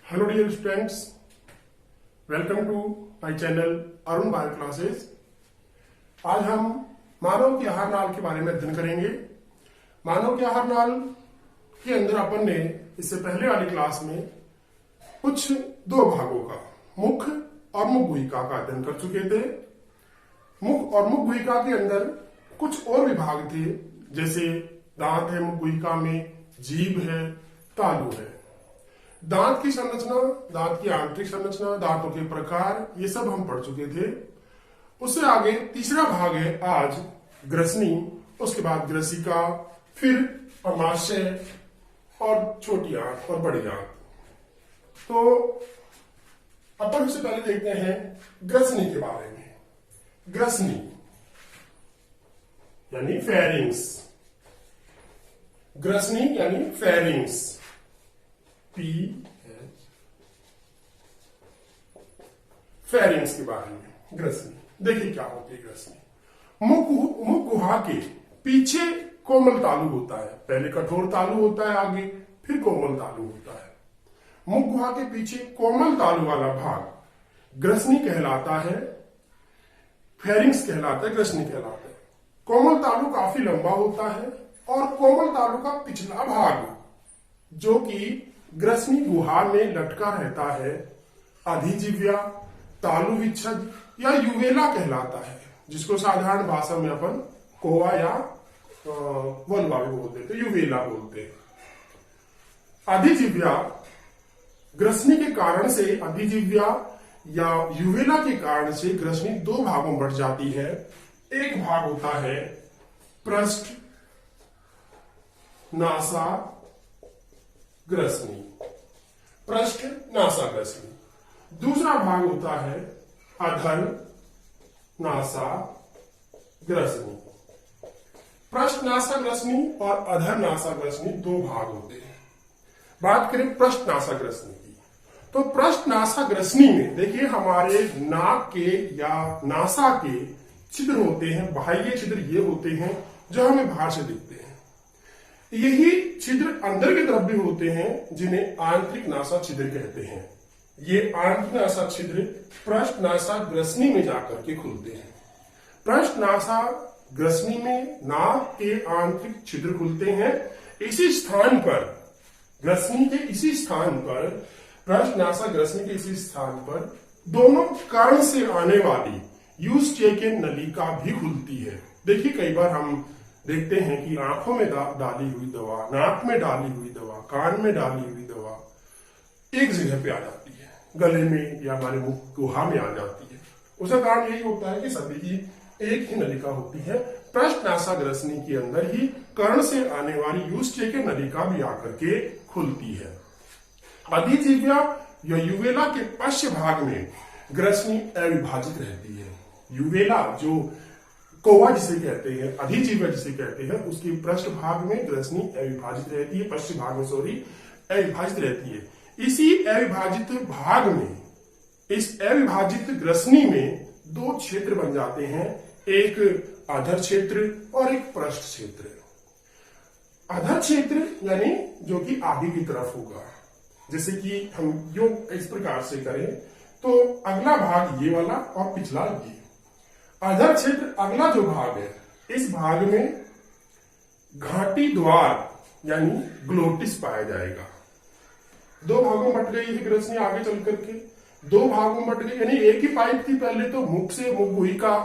Hello dear students, welcome to my channel Arun bio classes. आज हम मानव के आहार नाल के बारे में अध्ययन करेंगे। मानव के आहार नाल के अंदर अपन ने इससे पहले वाली क्लास में कुछ दो भागों का मुख और मुख गुहिका का अध्ययन कर चुके थे। मुख और मुख गुहिका के अंदर कुछ और विभाग थे, जैसे दांत है मुख गुहिका में, जीभ है, तालु है। दांत की संरचना, दांत की आंतरिक संरचना, दांतों के प्रकार, ये सब हम पढ़ चुके थे। उससे आगे तीसरा भाग है आज ग्रसनी, उसके बाद ग्रसिका, फिर अमाशय और छोटी आंत और बड़ी आंत। तो अपन सबसे पहले देखते हैं ग्रसनी के बारे में। ग्रसनी यानी फेरिंग्स, ग्रसनी यानी फेरिंग्स, फेरिंग्स के बारे में। ग्रसनी देखिए क्या होती है ग्रसनी। मुख गुहा के पीछे कोमल तालु होता है, पहले कठोर तालु होता है, आगे फिर कोमल तालु होता है। मुख गुहा के पीछे कोमल तालु वाला भाग ग्रसनी कहलाता है, फेरिंग्स कहलाता है, ग्रसनी कहलाता है। कोमल तालु काफी लंबा होता है और कोमल तालु का पिछला भाग जो कि ग्रसनी गुहा में लटका रहता है, अधिजीव्या, तालु विच्छद या युवेला कहलाता है, जिसको साधारण भाषा में अपन कोवा या वल्वा भी बोलते हैं, तो युवेला बोलते हैं। अधिजीव्या ग्रसनी के कारण से, अधिजीव्या या युवेला के कारण से ग्रसनी दो भागों में बढ़ जाती है। एक भाग होता है पृष्ठ नासा ग्रसनी, पृष्ठ नासा ग्रसनी। दूसरा भाग होता है अधर नासा ग्रसनी। पृष्ठ नासा ग्रसनी और अधर नासा ग्रसनी दो भाग होते हैं। बात करें पृष्ठ नासा ग्रसनी की, तो पृष्ठ नासा ग्रसनी में देखिए हमारे नाक के या नासा के छिद्र होते हैं, बाह्य छिद्र ये होते हैं जो हमें बाहर से दिखते हैं। यही छिद्र अंदर की तरफ भी होते हैं, जिन्हें आंतरिक नासा छिद्र कहते हैं। ये आंतरिक नासा छिद्र पृष्ठ नासा ग्रसनी में जाकर के खुलते हैं। पृष्ठ नासा ग्रसनी में नाक के आंतरिक छिद्र खुलते हैं। इसी स्थान पर, ग्रसनी के इसी स्थान पर, पृष्ठ नासा ग्रसनी के इसी स्थान पर दोनों कर्ण से आने वाली यूस्टेकियन नलिका भी खुलती है। देखिए कई बार हम देखते हैं कि आंखों में डाली हुई दवा, नाक में डाली हुई दवा, कान में डाली हुई दवा एक जगह पे आ जाती है, गले में या हमारे मुख गुहा में आ जाती है। उसका कारण यही होता है कि सभी की एक ही नलिका होती है। पृष्ठ नासा ग्रसनी के अंदर ही कर्ण से आने वाली यूस्टेकियन नलिका भी आकर के खुलती है। अधिजीव्या या युवेला के पश्च भाग में ग्रसनी अविभाजित रहती है। युवेला जो कोवा जिसे कहते हैं, अधिजीव्या जिसे कहते हैं, उसकी पृष्ठ भाग में ग्रसनी अविभाजित रहती है, पश्चिम भाग में अविभाजित रहती है। इसी अविभाजित भाग में, इस अविभाजित ग्रसनी में दो क्षेत्र बन जाते हैं, एक अधर क्षेत्र और एक पृष्ठ क्षेत्र। अधर क्षेत्र यानी जो कि आगे की तरफ होगा, जैसे कि हम जो इस प्रकार से करें तो अगला भाग ये वाला और पिछला ये। अधर क्षेत्र अगला जो भाग है, इस भाग में घाटी द्वार यानी ग्लोटिस पाया जाएगा। दो भागों में बट गई है ग्रसनी, आगे चल करके दो भागों में बट गई, यानी एक ही पाइप थी पहले तो मुख से मुख गुहिका,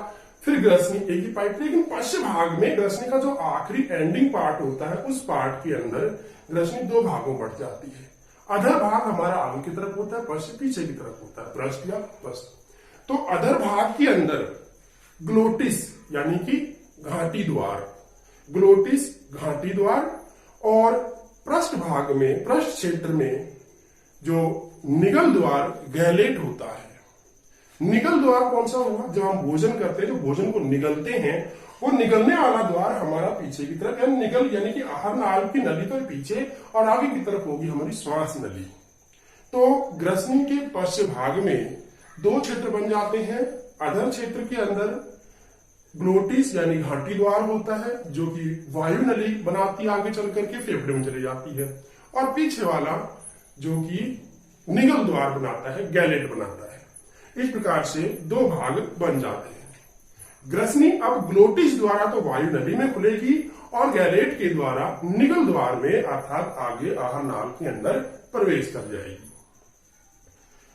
फिर ग्रसनी एक ही पाइप थी। लेकिन पश्चिम भाग में ग्रसनी का जो आखिरी एंडिंग पार्ट होता है, उस पार्ट के अंदर ग्रसनी दो भागों में बट जाती है। अधर भाग हमारा आगे की तरफ होता है, पश्चिम पीछे की तरफ होता है, पृष्ठ या पृष्ठ। तो अधर भाग के अंदर ग्लोटिस यानी कि घाटी द्वार, ग्लोटिस घाटी द्वार, और पृष्ठ भाग में, पृष्ठ क्षेत्र में जो निगल द्वार गैलेट होता है। निगल द्वार कौन सा होगा? जब हम भोजन करते हैं, जो भोजन को निगलते हैं, वो निगलने वाला द्वार हमारा पीछे की तरफ, यानी निगल यानी कि आहार नाल की नली तो पीछे और आगे की तरफ होगी हमारी श्वास नली। तो ग्रसनी के पश्चिम भाग में दो क्षेत्र बन जाते हैं। अधर क्षेत्र के अंदर ग्लोटिस यानी घाटी द्वार होता है, जो कि वायु नली बनाती है, आगे चल करके फेफड़े में चली जाती है, और पीछे वाला जो कि निगल द्वार बनाता है, गैलेट बनाता है। इस प्रकार से दो भाग बन जाते हैं। ग्रसनी अब ग्लोटिस द्वारा तो वायु नली में खुलेगी और गैलेट के द्वारा निगल द्वार में अर्थात आगे आहार नाल के अंदर प्रवेश कर जाएगी।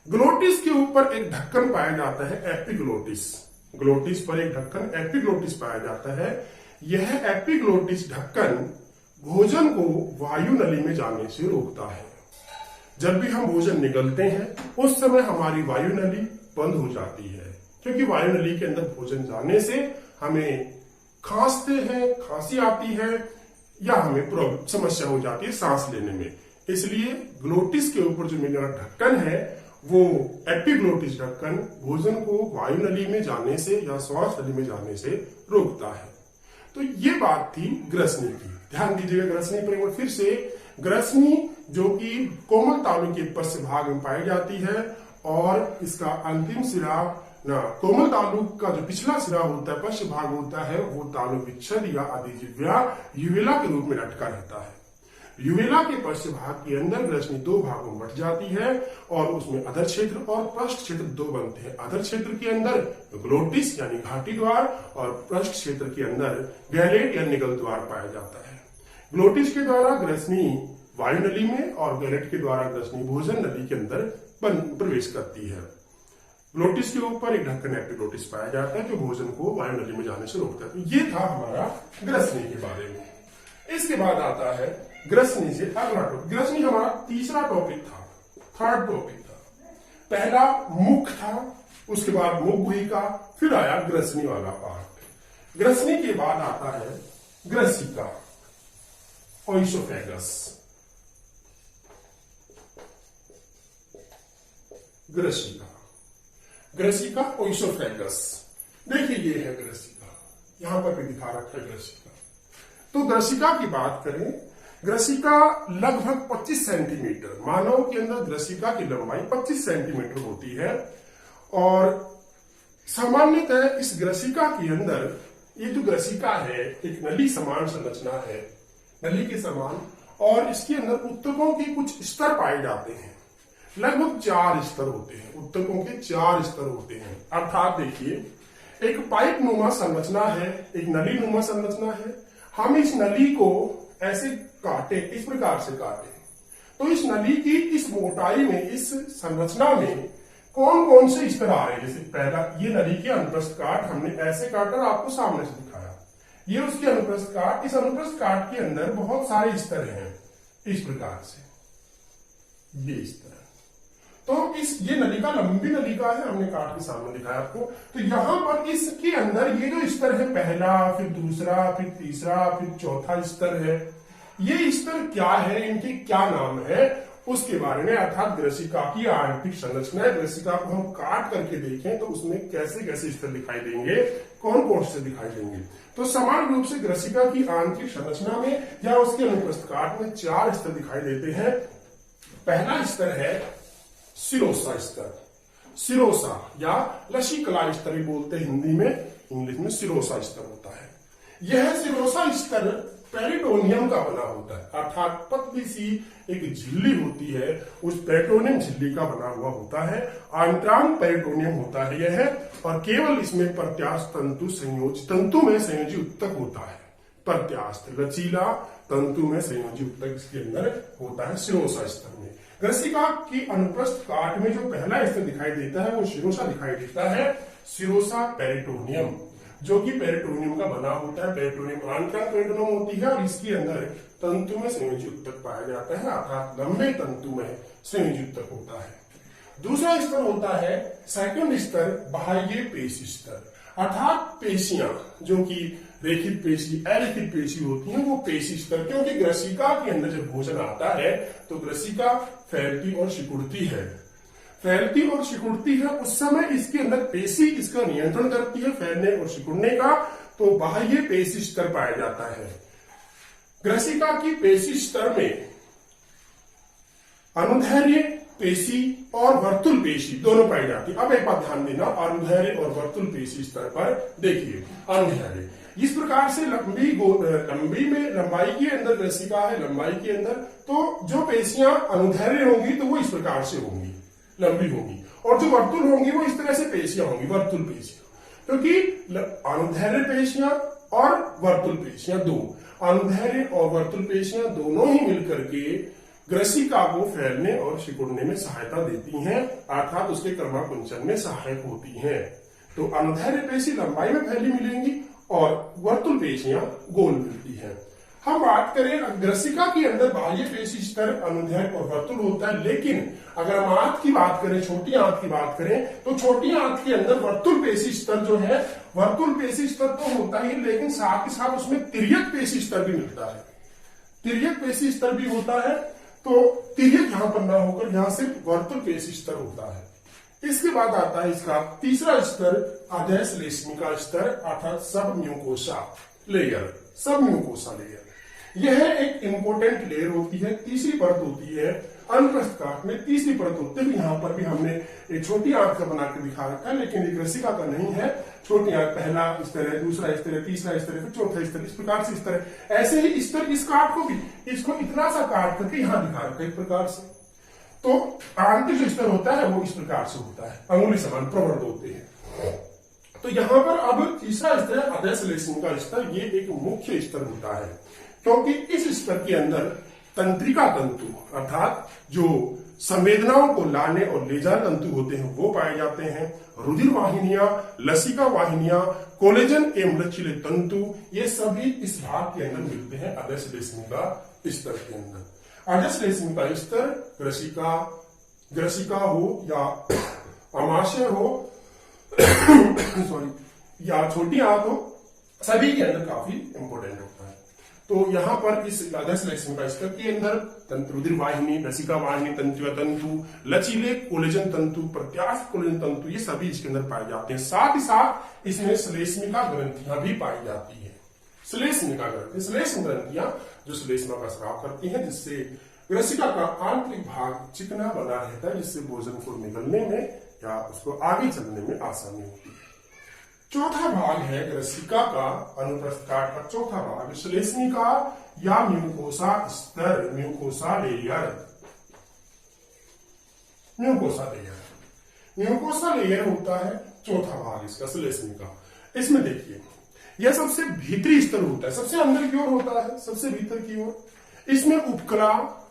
ग्लोटिस के ऊपर एक ढक्कन पाया जाता है, एपिग्लोटिस। ग्लोटिस पर एक ढक्कन एपिग्लोटिस पाया जाता है। यह एपिग्लोटिस ढक्कन भोजन को वायु नली में जाने से रोकता है। जब भी हम भोजन निगलते हैं उस समय हमारी वायु नली बंद हो जाती है, क्योंकि वायु नली के अंदर भोजन जाने से हमें खांसते हैं, खांसी आती है या हमें समस्या हो जाती है सांस लेने में। इसलिए ग्लोटिस के ऊपर जो मेरा ढक्कन है वो एपिग्लोटिस ढक्कन भोजन को वायु नली में जाने से या श्वास नली में जाने से रोकता है। तो ये बात थी ग्रसनी की। ध्यान दीजिएगा ग्रसनी पर एक बार फिर से। ग्रसनी जो कि कोमल तालु के पश्च भाग में पाई जाती है और इसका अंतिम सिरा ना कोमल तालु का जो पिछला सिरा होता है, पश्च भाग होता है, वो तालु विच्छेद या अधिजिह्वा यूवेला के रूप में लटका रहता है। यूवेला के पश्च भाग के अंदर ग्रसनी दो भागों में बट जाती है और उसमें अधर क्षेत्र और पृष्ठ क्षेत्र दो बनते हैं। अधर क्षेत्र के अंदर ग्लोटिस यानी घाटी द्वार और पृष्ठ क्षेत्र के अंदर गैलेट या निगल द्वार पाया जाता है। ग्लोटिस के द्वारा ग्रसनी वायु नली में और गैलेट के द्वारा ग्रसनी भोजन नली के अंदर प्रवेश करती है। ग्लोटिस के ऊपर एक ढक्कन एपिग्लोटिस पाया जाता है जो भोजन को वायु नली में जाने से रोकता है। तो ये था हमारा ग्रसनी के बारे में। इसके बाद आता है ग्रसनी से अगला टॉपिक। ग्रसनी हमारा तीसरा टॉपिक था, थर्ड टॉपिक था। पहला मुख था, उसके बाद मुख गुहिका, फिर आया ग्रसनी वाला पार्ट। ग्रसनी के बाद आता है ग्रसिका, ओइसोफेगस। ग्रसिका, ग्रसिका ओइसोफेगस। देखिए ये है ग्रसिका, यहां पर भी दिखा रखा है ग्रसिका। तो ग्रसिका की बात करें, ग्रसिका लगभग 25 सेंटीमीटर, मानव के अंदर ग्रसिका की लंबाई 25 सेंटीमीटर होती है और सामान्यतः इस ग्रसिका के अंदर ये जो ग्रसिका है एक नली समान संरचना है, नली के समान, और इसके अंदर उत्तकों के कुछ स्तर पाए जाते हैं। लगभग 4 स्तर होते हैं, उत्तकों के 4 स्तर होते हैं। अर्थात देखिए एक पाइप नुमा संरचना है, एक नली नुमा संरचना है। हम इस नली को ऐसे काटे, इस प्रकार से काटे, तो इस नली की इस मोटाई में, इस संरचना में कौन कौन से स्तर आ रहे हैं। जैसे पहला ये नली के अनुप्रस्थ काट हमने ऐसे काटा, आपको सामने से दिखाया, ये उसके अनुप्रस्थ काट। इस अनुप्रस्थ काट के अंदर बहुत सारे स्तर हैं इस प्रकार से, ये स्तर। तो ये नलिका लंबी नलिका है, हमने काट के सामने दिखाया आपको। तो यहां पर इसके अंदर ये जो स्तर है, पहला, फिर दूसरा, फिर तीसरा, फिर चौथा स्तर है। ये स्तर क्या है, इनके क्या नाम है, उसके बारे में, अर्थात ग्रसिका की आंतरिक संरचना है। ग्रसिका को हम काट करके देखें तो उसमें कैसे कैसे स्तर दिखाई देंगे, कौन कौन से दिखाई देंगे। तो समान रूप से ग्रसिका की आंतरिक संरचना में या उसके अनुप्रस्थ काट में 4 स्तर दिखाई देते हैं। पहला स्तर है सिरोसा स्तर, सिरोसा या लसीकला स्तर भी बोलते हैं हिंदी में, इंग्लिश में सिरोसा स्तर होता है। यह सिरोसा स्तर पेरिटोनियम का बना होता है, अर्थात पतली सी एक झिल्ली होती है, उस पेरिटोनियम झिल्ली का बना हुआ होता है। आंतरांग पेरिटोनियम होता है यह, और केवल इसमें प्रत्यास्थ तंतु संयोजी, तंतु में संयोजी उत्तक होता है। प्रत्यास्थ लचीला तंतु में संयोजी उत्तक इसके अंदर होता है सिरोसा स्तर में। ग्रसिका की अनुप्रस्थ काट में जो पहला स्तर दिखाई देता है वो सिरोसा दिखाई देता है, सिरोसा पेरिटोनियम, जो कि पेरिटोनियम का बना होता है। पेरिटोनियम आंतरिक पेरिटोनियम होती है और इसके अंदर तंतु में संयोजी उत्तक पाया जाता है, अर्थात लंबे तंतु में संयोजी उत्तक होता है। दूसरा स्तर होता है सेकंड स्तर, बाह्य पेशी स्तर, अर्थात पेशियां जो कि रेखित पेशी, अरेखित पेशी होती हैं, वो पेशी स्तर। क्योंकि ग्रसिका के अंदर जब भोजन आता है तो ग्रसिका फैलती और सिकुड़ती है, फैलती और सिकुड़ती है। उस समय इसके अंदर पेशी इसका नियंत्रण करती है फैलने और सिकुड़ने का, तो बाह्य पेशी स्तर पाया जाता है। ग्रसिका की पेशी स्तर में अनुदैर्घ्य पेशी और वर्तुल पेशी दोनों पाई जाती है। अब एक बात ध्यान देना, अनुदैर्घ्य और वर्तुल पेशी स्तर पर देखिए। अनुदैर्घ्य इस प्रकार से लंबाई के अंदर ग्रसिका है, लंबाई के अंदर, तो जो पेशियां अनुदैर्घ्य होंगी तो वो इस प्रकार से होंगी, लंबी होंगी, और जो वर्तुल होंगी वो इस तरह से पेशियां होंगी, वर्तुल पेशियां। क्योंकि अनुदैर्घ्य पेशियां और वर्तुल पेशियां दो, अनुदैर्घ्य और वर्तुल पेशियां दोनों ही मिलकर के ग्रसिका को फैलने और सिकुड़ने में सहायता देती हैं, अर्थात उसके क्रमाकुंचन में सहायक होती हैं। तो अनुदैर्घ्य पेशी लंबाई में फैली मिलेंगी और वर्तुल पेशियां गोल मिलती हैं। हम बात करें ग्रसिका के अंदर बाह्य पेशी स्तर अनुदैर्घ्य और वर्तुल होता है, लेकिन अगर हम आंत की बात करें, छोटी आंत की बात करें, तो छोटी आंत के अंदर वर्तुल पेशी स्तर जो है, वर्तुल पेशी स्तर तो होता ही, लेकिन साथ ही साथ उसमें तिर्यक पेशी स्तर भी मिलता है, तिर्यक पेशी स्तर भी होता है। तो तिर्यक यहां पर ना होकर यहां सिर्फ वर्तुल पेशी स्तर होता है। इसके बाद आता है इसका तीसरा स्तर अधश्लेष्मिका स्तर, अर्थात सब म्यूकोसा लेयर, सब म्यूकोसा लेयर। यह एक इंपोर्टेंट लेयर होती है, तीसरी परत होती है अनुप्रस्थ काट में, तीसरी परत होती है। यहाँ पर भी हमने एक छोटी आंत का बना के दिखा रखा है, लेकिन एक ग्रसिका का नहीं है। छोटी आंत पहला स्तर है, दूसरा स्तर है, तीसरा स्तर है, फिर चौथा स्तर, इस प्रकार से स्तर है। ऐसे ही स्तर इस काट को भी, इसको इतना सा काट करके यहाँ दिखा रखा है एक प्रकार से। तो आंतरिक जो स्तर होता है वो इस प्रकार से होता है, अंगुली समान प्रवर्ध होते हैं। तो यहाँ पर अब तीसरा स्तर है अधश्लेष्मिका स्तर। ये एक मुख्य स्तर होता है, क्योंकि इस स्तर के अंदर तंत्रिका तंतु, अर्थात जो संवेदनाओं को लाने और ले जाने तंतु होते हैं वो पाए जाते हैं। रुधिर वाहिनियां, लसिका वाहिनियां, कोलेजन एवं लचीले तंतु, ये सभी इस भाग के अंदर मिलते हैं अधश्लेष्मिका स्तर के अंदर। अधश्लेष्मिका स्तर ग्रसिका हो या आमाशय हो सॉरी, या छोटी आंत हो, सभी के अंदर काफी इंपोर्टेंट होता है। तो यहाँ पर इस अधश्लेष्मिका स्तर के अंदर रुधिर वाहिनी, लसिका वाहिनी, तंत्रिका तंतु, लचीले कोलेजन तंतु, प्रत्यास्थ कोलेजन तंतु, ये सभी इसके अंदर पाए जाते हैं। साथ ही साथ इसमें श्लेष्मिका ग्रंथियां भी पाई जाती है। श्लेष्मिका ग्रंथि, श्लेष्म ग्रंथियां जो श्लेष्मा का स्राव करती हैं, जिससे ग्रसिका का आंतरिक भाग चिकना बना रहता है, जिससे भोजन को निगलने में या उसको आगे चलने में आसानी होती है। चौथा भाग है ग्रसिका का अनुप्रस्थ काट का चौथा भाग श्लेष्मिका या म्यूकोसा स्तर, mucosa layer. Mucosa layer, mucosa layer होता है चौथा भाग इसका श्लेष्मिका। इसमें देखिए यह सबसे भीतरी स्तर होता है, सबसे अंदर की ओर होता है, सबसे भीतर की ओर। इसमें उपकला,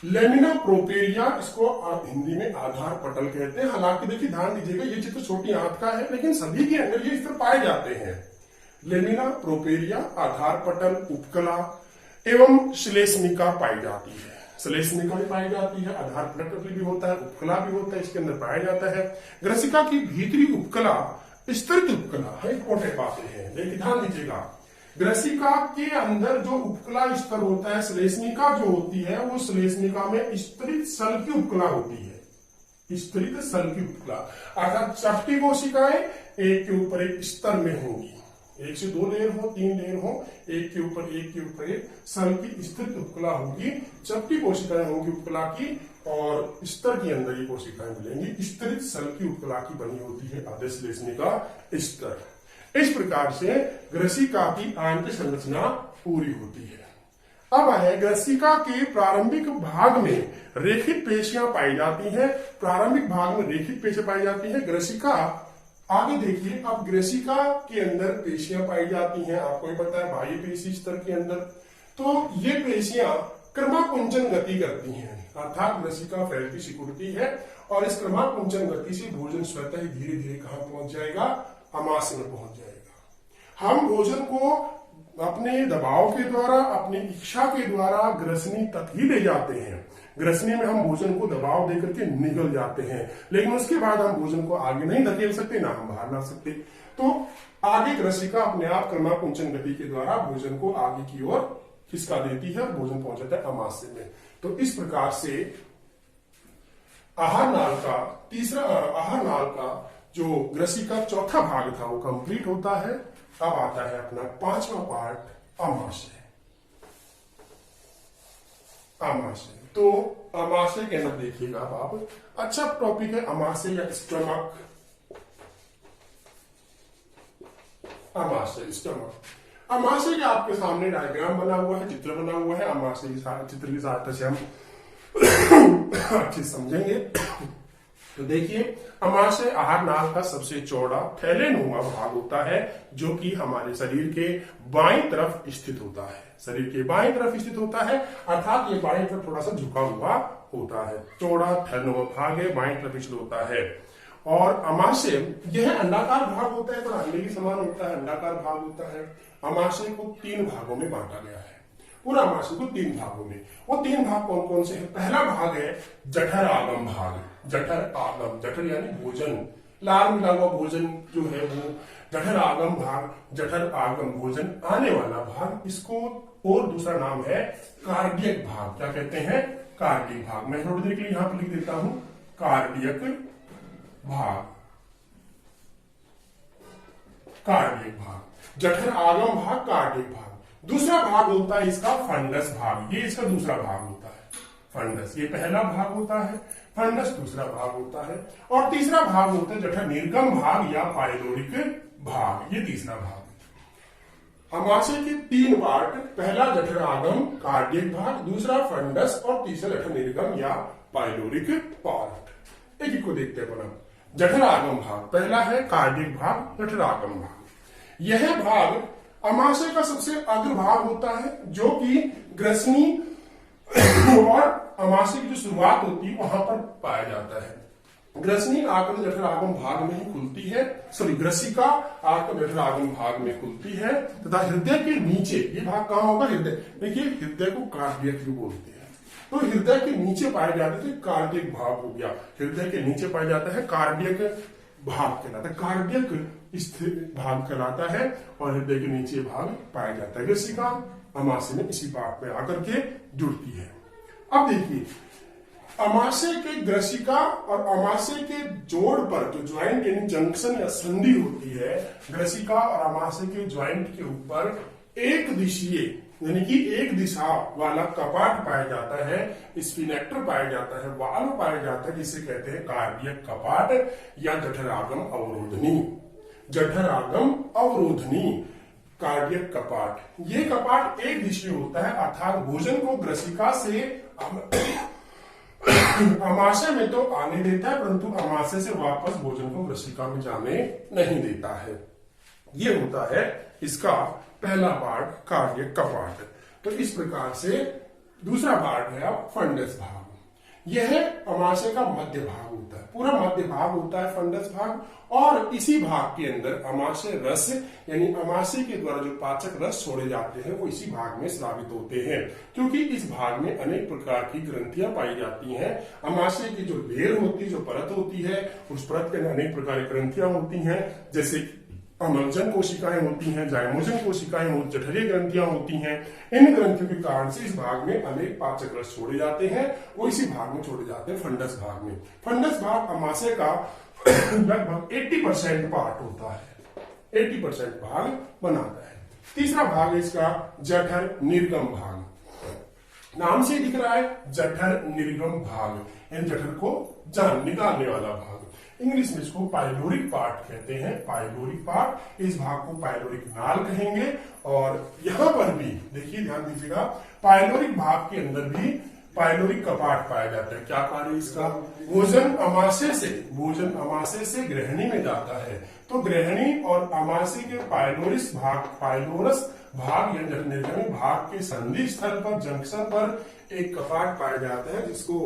लेमिना प्रोपेरिया, इसको आप हिंदी में आधार पटल कहते हैं। हालांकि देखिए ध्यान दीजिएगा, ये चित्र छोटी आंत का है, लेकिन सभी के अंदर ये स्तर पाए जाते हैं। लेमिना प्रोपेरिया, आधार पटल, उपकला एवं श्लेष्मिका पाई जाती है। श्लेष्मिका भी पाई जाती है, आधार पटल भी होता है, उपकला भी होता है, इसके अंदर पाया जाता है। ग्रसिका की भीतरी उपकला, स्तरित उपकला, इंपॉर्टेंट बातें हैं, लेकिन ध्यान दीजिएगा। ग्रसिका के अंदर जो उपकला स्तर होता है, श्लेष्मिका जो होती है, वो श्लेष्मिका में स्तरित सल की उपकला होती है, स्तरित सल की उपकला, अर्थात चपटी कोशिकाएं एक के ऊपर एक स्तर में होंगी, एक से दो लेयर हो, तीन लेयर हो, एक के ऊपर एक सल की स्थित उपकला होगी। चपटी कोशिकाएं होंगी उपकला की, और स्तर के अंदर ये कोशिकाएं मिलेंगी, स्तरित सल की उपकला की बनी होती है अधश्लेष्मिका स्तर। इस प्रकार से ग्रसिका की आंतरिक संरचना पूरी होती है। अब है ग्रसिका के प्रारंभिक भाग में रेखित पेशियां पाई जाती हैं। प्रारंभिक भाग में रेखित पेशियां पाई जाती है। ग्रसिका आगे देखिए, अब ग्रसिका के अंदर पेशियां पाई जाती हैं, आपको ही पता है बाह्य पेशी स्तर के अंदर। तो ये पेशियां क्रमाकुंचन गति करती हैं, अर्थात ग्रसिका फैलती सिकुड़ती है, और इस क्रमाकुंचन गति से भोजन स्वतः ही धीरे धीरे कहां पहुंच जाएगा, आमाशय में पहुंच जाएगा। हम भोजन को अपने दबाव के द्वारा, अपनी इच्छा के द्वारा ग्रसनी तक ही ले जाते हैं। ग्रसनी में हम भोजन को दबाव देकर के निगल जाते हैं, लेकिन उसके बाद हम भोजन को आगे नहीं धकेल सकते, ना हम बाहर ला सकते। तो आगे ग्रसिका अपने आप क्रमाकुंचन गति के द्वारा भोजन को आगे की ओर खिसका देती है और भोजन पहुंच जाता है आमाशय में। तो इस प्रकार से आहार नाल का जो ग्रसिका चौथा भाग था वो कंप्लीट होता है। अब आता है अपना पांचवा पार्ट, आमाशय। आमाशय तो अमाशय के अंदर देखिएगा आप, अच्छा टॉपिक है अमाशय या स्टमक। अमाशय स्टमक, अमाशय के आपके सामने डायग्राम बना हुआ है, चित्र बना हुआ है। अमाशय की चित्र की सहायता से हम अच्छे समझेंगे। तो देखिए, अमाशय आहार नाल का सबसे चौड़ा फैलेनुमा भाग होता है, जो कि हमारे शरीर के बाईं तरफ स्थित होता है। शरीर के बाईं तरफ स्थित होता है, अर्थात ये बाईं तरफ थोड़ा सा झुका हुआ होता है। चौड़ा फैलनुमा भाग है, बाईं तरफ स्थित होता है। और अमाशय यह अंडाकार भाग होता है, थोड़ा अंडे के समान होता है, अंडाकार भाग होता है। अमाशय को 3 भागों में बांटा गया है, पूरा अमाशय को 3 भागों में। वो 3 भाग कौन कौन से हैं? पहला भाग है जठर आगम भाग। जठर आगम, जठर यानी भोजन, लार मिला हुआ भोजन जो है वो जठर आगम भाग, जठर आगम भोजन आने वाला भाग। इसको और दूसरा नाम है कार्डियक भाग। क्या कहते हैं? कार्डियक भाग। मैं थोड़ी देर के लिए यहां पर लिख देता हूं, कार्डियक भाग। कार्डियक भाग, जठर आगम भाग, कार्डियक भाग। दूसरा भाग होता है इसका फंडस भाग। ये इसका दूसरा भाग होता है, फंडस। ये पहला भाग होता है, फंडस दूसरा भाग होता है। और तीसरा भाग होता है जठर निर्गम भाग या पाइलोरिक भाग। ये तीसरा भाग। अमाशय के 3 पार्ट, पहला जठर आगम कार्डियक भाग, दूसरा फंडस और तीसरा जठर निर्गम या पाइलोरिक पार्ट। एक को देखते हैं बना। जठर आगम भाग पहला है, कार्डियक भाग, जठर आगम भाग। यह भाग अमाशय का सबसे अग्र भाग होता है, जो कि ग्रसनी और अमाशय की जो शुरुआत होती है वहां पर पाया जाता है। ग्रसनी आकर जठर आगम भाग में ही खुलती है, सॉरी ग्रसिका आकर जठर आगम भाग में खुलती है तथा हृदय के नीचे, ये भाग कहां होगा? हृदय। देखिए, हृदय को कार्डियक भी बोलते हैं। तो हृदय के नीचे पाए जाते थे, कार्डियक भाग हो गया। हृदय के नीचे पाया जाता है, कार्डियक भाग कहलाता है, कार्डियक स्थिर भाग कहलाता है। और हृदय के नीचे भाग पाया जाता है। ग्रसिका अमाशय में इसी भाग पे आकर के जुड़ती है। अब देखिए, अमाशय के ग्रसिका और अमाशय के जोड़ पर जो ज्वाइंट यानी जंक्शन या संधि होती है, ग्रसिका और अमाशय के ज्वाइंट के ऊपर एक दिशीय यानी कि एक दिशा वाला कपाट पाया जाता है, स्फिनेक्टर पाया जाता है, वाल्व पाया जाता है, जिसे कहते हैं कार्डियक कपाट या जठर आगम अवरोधनी। जठर आगम अवरोधनी, कार्डियक कपाट। ये कपाट एक दिशीय होता है, अर्थात भोजन को ग्रसिका से अमाशय में तो आने देता है, परंतु अमाशय से वापस भोजन को ग्रसिका में जाने नहीं देता है। ये होता है इसका पहला पार्ट, कार्डियक कपाट। तो इस प्रकार से दूसरा पार्ट है अब फंडस भाग। यह अमाशय का मध्य भाग होता है, पूरा मध्य भाग होता है फंडस भाग। और इसी भाग के अंदर अमाशय रस यानी अमाशय के द्वारा जो पाचक रस छोड़े जाते हैं वो इसी भाग में स्रावित होते हैं, क्योंकि इस भाग में अनेक प्रकार की ग्रंथियां पाई जाती हैं। अमाशय की जो लेयर होती है, जो परत होती है, उस परत के अंदर अनेक प्रकार की ग्रंथियां होती हैं, जैसे अमलजन कोशिकाएं होती हैं, जायमोजन कोशिकाएं होती, जठरीय ग्रंथियां होती हैं। इन ग्रंथियों के कारण से इस भाग में अनेक पाचक रस छोड़े जाते हैं, वो इसी भाग में छोड़े जाते हैं, फंडस भाग में। फंडस भाग अमाशय का लगभग 80% पार्ट होता है, 80% भाग बनाता है। तीसरा भाग है इसका जठर निर्गम भाग। नाम से दिख रहा है जठर निर्गम भाग, यानी जठर को जान निकालने वाला भाग। इंग्लिश में इसको पाइलोरिक पार्ट कहते हैं, पाइलोरिक पार्ट। इस भाग को पाइलोरिक नाल कहेंगे। और यहां पर भी देखिए, ध्यान दीजिएगा, पाइलोरिक भाग के अंदर भी पाइलोरिक कपाट पाया जाता है। क्या कार्य इसका? भोजन अमाशय से ग्रहणी में जाता है। तो ग्रहणी और अमाशय के पाइलोरस भाग या निर्गमी भाग के संधि स्थल पर, जंक्शन पर एक कपाट पाया जाता है, जिसको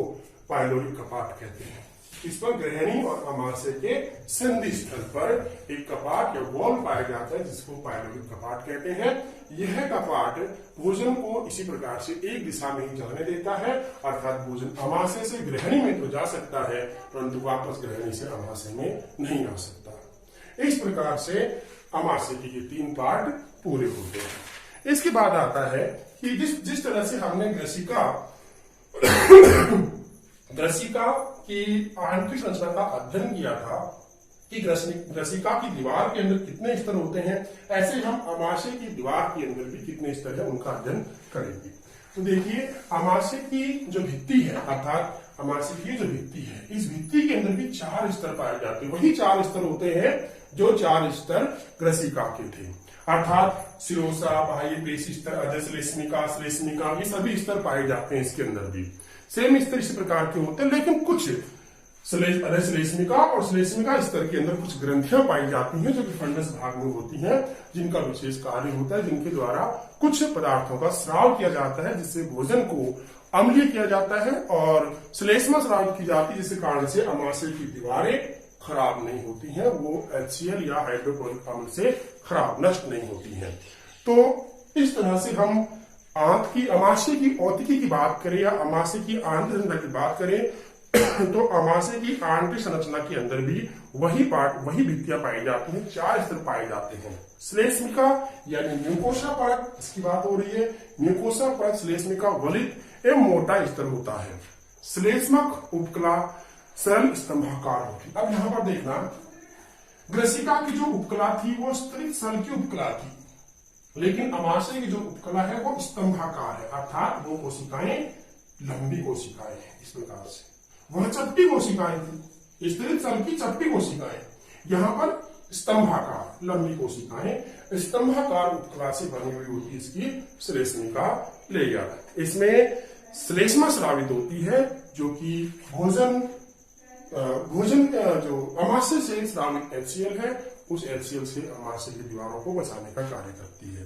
पाइलोरिक कपाट कहते हैं। इस पर ग्रहणी और अमाशय के संधि स्थल पर एक कपाट या वॉल पाया जाता है, जिसको पाइलोरिक कपाट कहते हैं। यह कपाट भोजन को इसी प्रकार से एक दिशा में ही जाने देता है, अर्थात भोजन अमाशय से ग्रहणी में तो जा सकता है, परंतु वापस ग्रहणी से अमाशय में नहीं आ सकता। इस प्रकार से अमाशय के ये 3 पार्ट पूरे होते हैं। इसके बाद आता है कि जिस तरह से हमने ग्रसिका की आंतरिक संरचना का अध्ययन किया था कि ग्रसिका की दीवार के अंदर कितने स्तर होते हैं, ऐसे हम अमाशय की दीवार के अंदर भी कितने स्तर है उनका अध्ययन करेंगे। तो देखिए अमाशय की जो भित्ति है, अर्थात अमाशय की जो भित्ति है, इस भित्ति के अंदर भी 4 स्तर पाए जाते हैं। वही 4 स्तर होते हैं जो 4 स्तर ग्रसिका के थे, अर्थात सिरोसा, बाह्य पेशी स्तर, अधश्लेष्मिका, श्लेष्मिका, ये सभी स्तर पाए जाते हैं इसके अंदर भी। सेम स्तर इस प्रकार के होते हैं, लेकिन कुछ अधश्लेष्मिका और श्लेष्मिका स्तर के अंदर कुछ ग्रंथियां पाई जाती हैं जो कि फंडस भाग में होती हैं, जिनका विशेष कार्य होता है, जिनके द्वारा कुछ पदार्थों का स्राव किया जाता है, जिससे भोजन को अम्लीय किया जाता है, और श्लेष्मा स्राव की जाती है, जिसके कारण से अमाशय की दीवारें खराब नहीं होती हैं, वो HCl या हाइड्रोक्लोरिक अम्ल से खराब नष्ट नहीं होती हैं। तो इस तरह से हम आंत की अमाशय की औतिकी की बात करें या अमाशय की आंतरिक संरचना की बात करें तो अमाशय की आंतरिक संरचना के अंदर भी वही भित्तियां पाई जाती हैं, 4 स्तर पाए जाते हैं। श्लेष्मिका यानी म्यूकोसा परत, इसकी बात हो रही है। म्यूकोसा परत श्लेष्मिका वलित एवं मोटा स्तर होता है। श्लेष्मक उपकला सरल स्तंभाकार होती। अब यहां पर देखना, ग्रसिका की जो उपकला थी वो स्तरित सरल की उपकला थी, लेकिन अमाशय की जो उपकला है वो स्तंभाकार है, अर्थात वो कोशिकाएं लंबी कोशिकाएं हैं। इस प्रकार से वह चपटी कोशिकाएं थी, स्तरित सरल की चपटी कोशिकाएं, यहां पर स्तंभाकार लंबी कोशिकाएं स्तंभाकार उपकला से बनी हुई होती है इसकी श्लेष्मिका लेयर। इसमें श्लेष्मा स्रावित होती है, जो कि भोजन जो अमाशय से स्रावित HCl है, उस HCl से अमाशय की दीवारों को बचाने का कार्य करती है।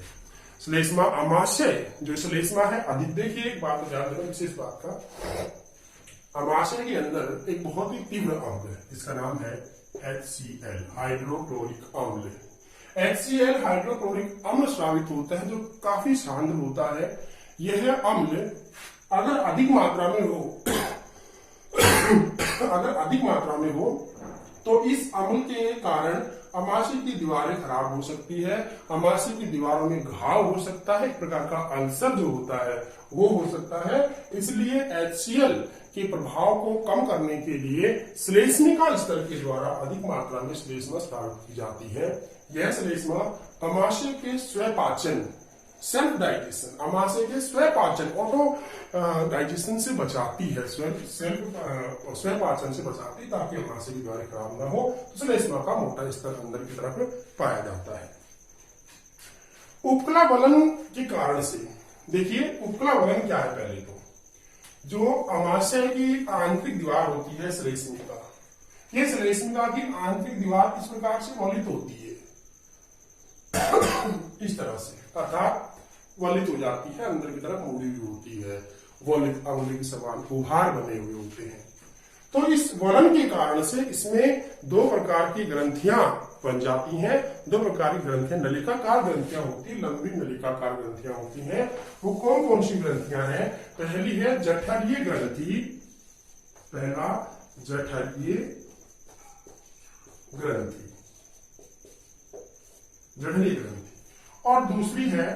श्लेष्मा अमाशय जो श्लेष्मा है, अधिक देखिए एक बात ध्यान देना विशेष बात का, अमाशय के अंदर एक बहुत ही तीव्र अम्ल है, जिसका नाम है HCl हाइड्रोक्लोरिक अम्ल। HCl हाइड्रोक्लोरिक अम्ल स्रावित होता है, जो काफी शांत होता है। यह अम्ल अगर अधिक मात्रा में हो तो इस अम्ल के कारण अमाशय की दीवारें खराब हो सकती है, अमाशय की दीवारों में घाव हो सकता है, एक प्रकार का अल्सर जो होता है वो हो सकता है। इसलिए HCl के प्रभाव को कम करने के लिए श्लेष्मिका स्तर के द्वारा अधिक मात्रा में श्लेष्मा स्रावित की जाती है। यह श्लेष्मा अमाशय के स्वपाचन, सेल्फ डाइजेशन, अमाशय के स्वपाचन, ऑटो डाइजेशन से बचाती है, स्वपाचन से बचाती, ताकि अमाशय की दीवारें खराब ना हो। तो श्लेष्मा का मोटा स्तर अंदर की तरफ पाया जाता है। उपकला वलन के कारण से देखिए, उपकला वलन क्या है? पहले तो जो अमाशय की आंतरिक दीवार होती है श्लेष्मिका, ये श्लेष्मिका की आंतरिक दीवार इस प्रकार से वलित होती है इस तरह से, अर्थात वलित हो जाती है, अंदर की तरफ मुड़ी हुई होती है, वलित अम्ल के समान उभार बने हुए होते हैं। तो इस वलन के कारण से इसमें 2 प्रकार की ग्रंथियां बन जाती हैं। 2 प्रकार की ग्रंथियां नलिकाकार ग्रंथियां होती है, लंबी नलिकाकार ग्रंथियां होती हैं। वो कौन कौन सी ग्रंथियां हैं? पहली है जठरीय ग्रंथि, पहला जठरीय ग्रंथि, जठरीय ग्रंथि, और दूसरी है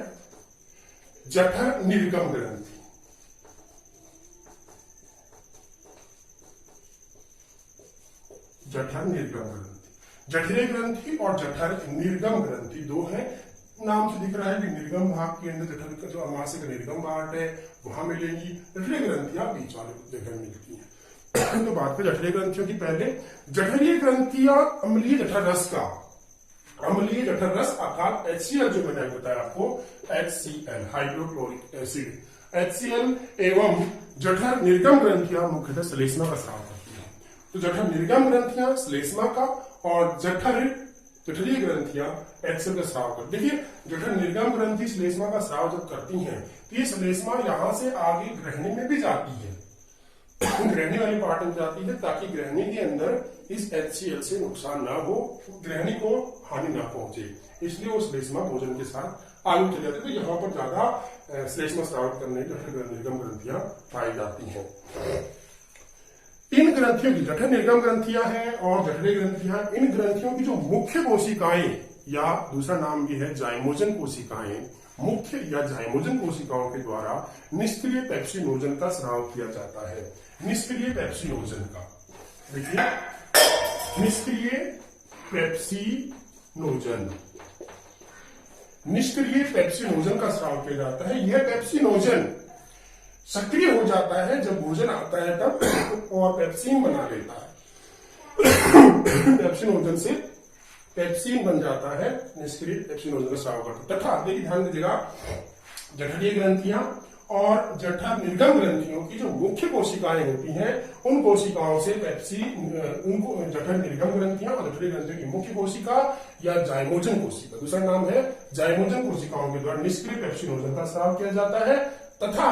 जठर निर्गम ग्रंथि। जठर निर्गम ग्रंथि, जठरीय ग्रंथि और जठर निर्गम ग्रंथि 2 हैं। नाम से दिख रहा है कि निर्गम भाग के अंदर जठर का जो अमाशय का निर्गम भाग है वहां मिलेंगी, जठरीय ग्रंथियां बीच वाले जगह मिलती हैं। तो बात करें जठरीय ग्रंथियों की, पहले जठरीय ग्रंथियां अम्लीय जठर रस का, अम्लीय जठर रस अर्थात HCl जो मैंने बताया आपको, HCl हाइड्रोक्लोरिक एसिड, HCl एवं जठर निर्गम ग्रंथियां मुख्यतः श्लेष्मा का स्राव करती हैं। तो जठर निर्गम ग्रंथियां श्लेष्मा का और जठरीय ग्रंथियां HCl का स्राव करती। देखिए, जठर निर्गम ग्रंथि श्लेष्मा का स्राव जब करती हैं तो ये श्लेष्मा यहां से आगे ग्रहणी में भी जाती है, ग्रहणी वाली पार्ट में जाती है, ताकि ग्रहणी के अंदर इस HCl से नुकसान ना हो, ग्रहणी को हानि ना पहुंचे, इसलिए वो श्लेष्मा भोजन के साथ आगे चले जाते हैं। तो यहाँ पर ज्यादा श्लेष्मा स्रावित करने की जठर निर्गम ग्रंथियां पाई जाती हैं। इन ग्रंथियों की जठर निर्गम ग्रंथियां हैं और जठरीय ग्रंथियां, इन ग्रंथियों की जो मुख्य कोशिकाएं, या दूसरा नाम ये है जाइमोजन कोशिकाएं, मुख्य या जाइमोजन कोशिकाओं के द्वारा निष्क्रिय पेप्सिनोजन का स्राव किया जाता है। निष्क्रिय पेप्सिनोजन का, देखिए, निष्क्रिय पेप्सिनोजन, निष्क्रिय पेप्सिनोजन का स्राव किया जाता है। यह पेप्सिनोजन सक्रिय हो जाता है जब भोजन आता है तब और पेप्सिन बना लेता है। पेप्सिन ओजन से पेप्सिन बन जाता है, निष्क्रिय पेप्सिन ओजन का स्राव करता है। तथा देखिए ध्यान दीजिएगा, जठरीय ग्रंथियां और जठर निर्गम ग्रंथियों की जो मुख्य कोशिकाएं होती हैं उन कोशिकाओं से उनको जठर निर्गम ग्रंथियां और जठरीय ग्रंथियों की मुख्य कोशिका या जाइमोजन कोशिका, दूसरा नाम है जाइमोजन कोशिकाओं के द्वारा निष्क्रिय पेप्सिन ओजन का स्राव किया जाता है। तथा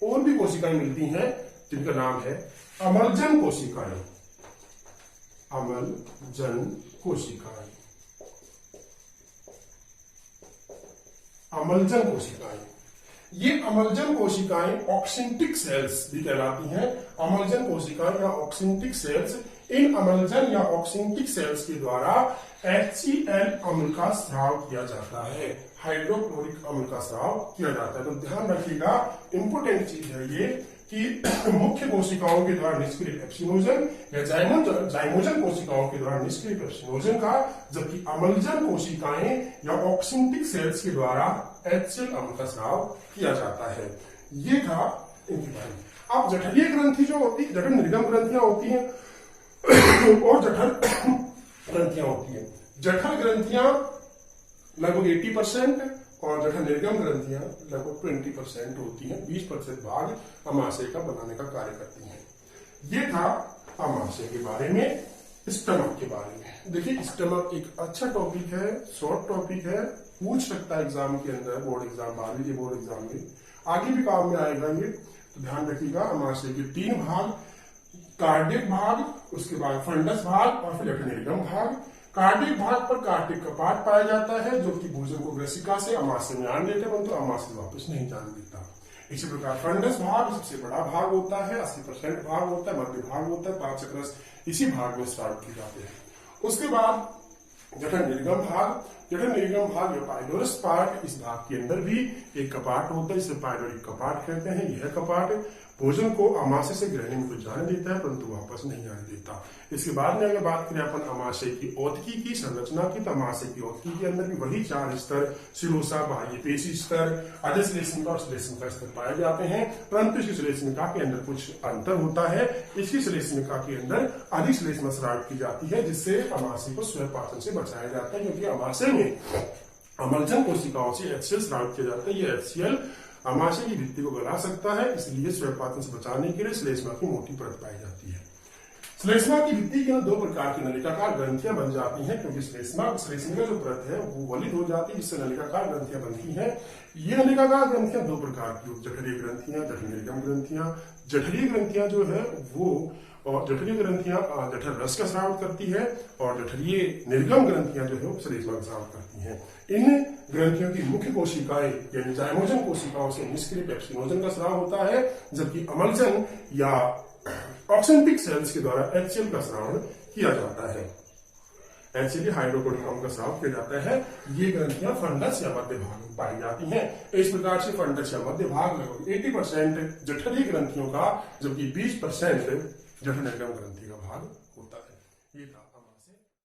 और भी कोशिकाएं मिलती हैं जिनका नाम है अमलजन कोशिकाएं। अमलजन कोशिकाएं, अमलजन कोशिकाएं, ये अमलजन कोशिकाएं ऑक्सिंटिक सेल्स भी कहलाती हैं। अमलजन कोशिकाएं या ऑक्सिंटिक सेल्स, इन अमलजन या ऑक्सिंटिक सेल्स के द्वारा HCl अम्ल का स्राव किया जाता है, हाइड्रोक्लोरिक अम्ल का स्राव किया जाता है। तो ध्यान रखिएगा, इंपोर्टेंट चीज है ये कि मुख्य कोशिकाओं के द्वारा निष्क्रिय पेप्सिनोजन या जाइमोजन कोशिकाओं के द्वारा निष्क्रिय पेप्सिनोजन का, जबकि अमलजन कोशिकाएं या ऑक्सिंटिक सेल्स के द्वारा HCl अम्ल का स्राव किया जाता है। ये था इनके बारे में। अब जठरीय ग्रंथि जो होती है, जठर निर्गम ग्रंथियां होती हैं और जठर ग्रंथियां होती हैं। जठर ग्रंथियां लगभग 80% और जठर निर्गम ग्रंथियां लगभग 20% होती हैं। 20% भाग अमाशय का बनाने का कार्य करती हैं। ये था अमाशय के बारे में। स्टमक के बारे में देखिए, स्टमक एक अच्छा टॉपिक है, शॉर्ट टॉपिक है, पूछ सकता है एग्जाम के अंदर, बोर्ड एग्जाम, 12वीं के बोर्ड एग्जाम में आगे भी काम में आएगा ये। तो ध्यान रखिएगा, अमाशय के 3 भाग, कार्डिक भाग, उसके बाद फंडस भाग और फिर जठर निर्गम भाग। कार्डिक भाग पर कार्डिक कपाट पाया जाता है जो कि भोजन को ग्रसिका से अमाशय में आने देते हैं, परंतु अमाशय वापस नहीं जाने देता। इसी प्रकार फंडस भाग सबसे बड़ा भाग होता है, 80% भाग होता है, मध्य भाग होता है, 5 रस इसी भाग में स्टार्ट किए जाते हैं। उसके बाद जठर निर्गम भाग, जठर निर्गम भाग या पाइलोरस पार्ट, इस भाग के अंदर भी एक कपाट होता है, इसे पाइलोरिक कपाट कहते हैं। यह कपाट भोजन को अमाशय से ग्रहणी में तो जाने देता है परंतु वापस नहीं आने देता। इसके बाद में अगर बात करें अपन अमाशय की औतकी की संरचना की, तो अमाशय की औतकी के अंदर भी वही 4 स्तर, सिरोसा, बाह्य पेशी स्तर, अधश्लेष्मिका और श्लेष्मिका स्तर पाए जाते हैं, परंतु इसकी श्लेष्मिका के अंदर कुछ अंतर होता है। इसकी श्लेष्मिका के अंदर अधिक श्लेष्मा स्राव की जाती है, जिससे अमाशय को स्वयं पाचन से बचाया जाता है, क्योंकि अमाशय में अमलजन कोशिकाओं से HCl स्राव किया जाता है। यह HCl अमाशय की भित्ति को गला सकता है, इसलिए स्वयंपाचन से बचाने के लिए श्लेष्मा की मोटी परत पाई जाती है। श्लेष्मा की भित्ति के 2 प्रकार की नलिकाकार ग्रंथियां बन जाती हैं, क्योंकि श्लेष्मिका जो परत है वो वलित हो जाती है, जिससे नलिकाकार ग्रंथियां बनती हैं। ये नलिकाकार ग्रंथियां 2 प्रकार की, जठरीय ग्रंथियां, जठर निर्गम ग्रंथियां। जठरीय ग्रंथियां जो है वो, और जठरीय ग्रंथियां जठर रस का स्राव करती है और जठरीय निर्गम ग्रंथियां जो है वो श्लेष्मा का स्राव करती हैं। इन ग्रंथियों की मुख्य कोशिकाएं यानी जाइमोजन कोशिकाओं से निष्क्रिय पेप्सिनोजन का स्राव होता है, जबकि अमलजन या ऑक्सिंटिक सेल्स के द्वारा HCl का स्राव किया जाता है। HCl हाइड्रोक्लोरिक अम्ल का स्राव किया जाता है। ये ग्रंथियां फंडस या मध्य भाग में पाई जाती हैं। इस प्रकार से फंडस या मध्य भाग लगभग 80% जठरीय ग्रंथियों का, जबकि 20% जठर निर्गम ग्रंथि का भाग होता है। ये था।